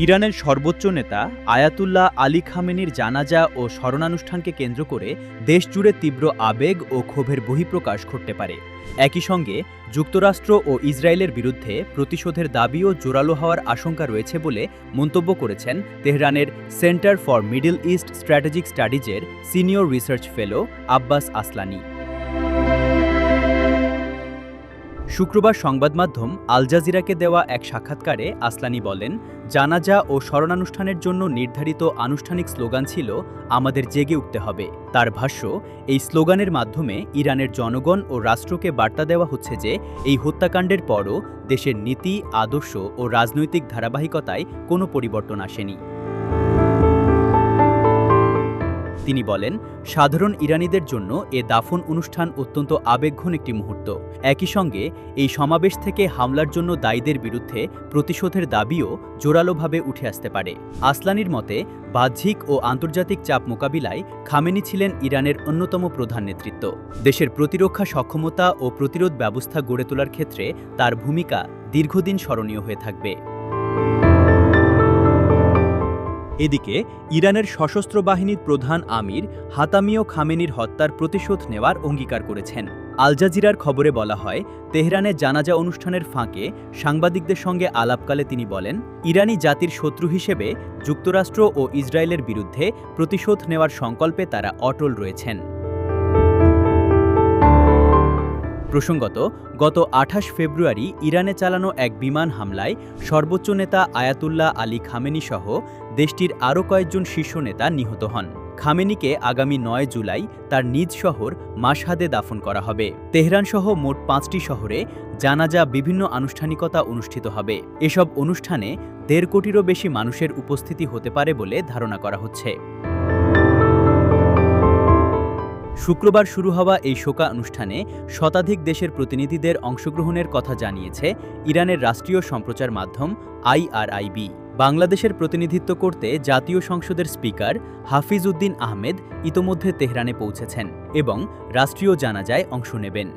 ইরানের সর্বোচ্চ নেতা আয়াতুল্লাহ আলী খামেনির জানাজা ও স্মরণানুষ্ঠানকে কেন্দ্র করে দেশজুড়ে তীব্র আবেগ ও ক্ষোভের বহিঃপ্রকাশ ঘটতে পারে। একই সঙ্গে যুক্তরাষ্ট্র ও ইসরায়েলের বিরুদ্ধে প্রতিশোধের দাবিও জোরালো হওয়ার আশঙ্কা রয়েছে বলে মন্তব্য করেছেন তেহরানের centre for middle east strategic স্টাডিজের senior research fellow Abbas Aslani. শুক্রবার সংবাদ মাধ্যম আল জাজিরাকে দেওয়া এক সাক্ষাৎকারে আসলানি বলেন, জানাজা ও স্মরণানুষ্ঠানের জন্য নির্ধারিত আনুষ্ঠানিক স্লোগান ছিল আমাদের জেগে উঠতে হবে। তার ভাষ্য, এই স্লোগানের মাধ্যমে ইরানের জনগণ ও রাষ্ট্রকে বার্তা দেওয়া হচ্ছে যে এই হত্যাকাণ্ডের পরও দেশের নীতি, আদর্শ ও রাজনৈতিক ধারাবাহিকতায় কোনো পরিবর্তন আসেনি। তিনি বলেন, সাধারণ ইরানিদের জন্য এ দাফন অনুষ্ঠান অত্যন্ত আবেগঘন একটি মুহূর্ত। একই সঙ্গে এই সমাবেশ থেকে হামলার জন্য দায়ীদের বিরুদ্ধে প্রতিশোধের দাবিও জোরালোভাবে উঠে আসতে পারে। আসলানির মতে, বাহ্যিক ও আন্তর্জাতিক চাপ মোকাবিলায় খামেনি ছিলেন ইরানের অন্যতম প্রধান নেতৃত্ব। দেশের প্রতিরক্ষা সক্ষমতা ও প্রতিরোধ ব্যবস্থা গড়ে তোলার ক্ষেত্রে তার ভূমিকা দীর্ঘদিন স্মরণীয় হয়ে থাকবে। এদিকে ইরানের সশস্ত্র বাহিনীর প্রধান আমির হাতামিও খামেনির হত্যার প্রতিশোধ নেওয়ার অঙ্গীকার করেছেন। আল জাজিরার খবরে বলা হয়, তেহরানে জানাজা অনুষ্ঠানের ফাঁকে সাংবাদিকদের সঙ্গে আলাপকালে তিনি বলেন, ইরানি জাতির শত্রু হিসেবে যুক্তরাষ্ট্র ও ইসরায়েলের বিরুদ্ধে প্রতিশোধ নেওয়ার সংকল্পে তারা অটল রয়েছেন। প্রসঙ্গত, গত ২৮ ফেব্রুয়ারি ইরানে চালানো এক বিমান হামলায় সর্বোচ্চ নেতা আয়াতুল্লাহ আলী খামেনি সহ দেশটির আরও কয়েকজন শীর্ষ নেতা নিহত হন। খামেনিকে আগামী ৯ জুলাই তার নিজ শহর মাশহাদে দাফন করা হবে। তেহরানসহ মোট ৫টি শহরে জানাজা বিভিন্ন আনুষ্ঠানিকতা অনুষ্ঠিত হবে। এসব অনুষ্ঠানে ১.৫ কোটিরও বেশি মানুষের উপস্থিতি হতে পারে বলে ধারণা করা হচ্ছে। শুক্রবার শুরু হওয়া এই শোকানুষ্ঠানে শতাধিক দেশের প্রতিনিধিদের অংশগ্রহণের কথা জানিয়েছে ইরানের রাষ্ট্রীয় সম্প্রচার মাধ্যম IRIB। বাংলাদেশের প্রতিনিধিত্ব করতে জাতীয় সংসদের স্পিকার হাফিজ উদ্দিন আহমেদ ইতোমধ্যে তেহরানে পৌঁছেছেন এবং রাষ্ট্রীয় জানাজায় অংশ নেবেন।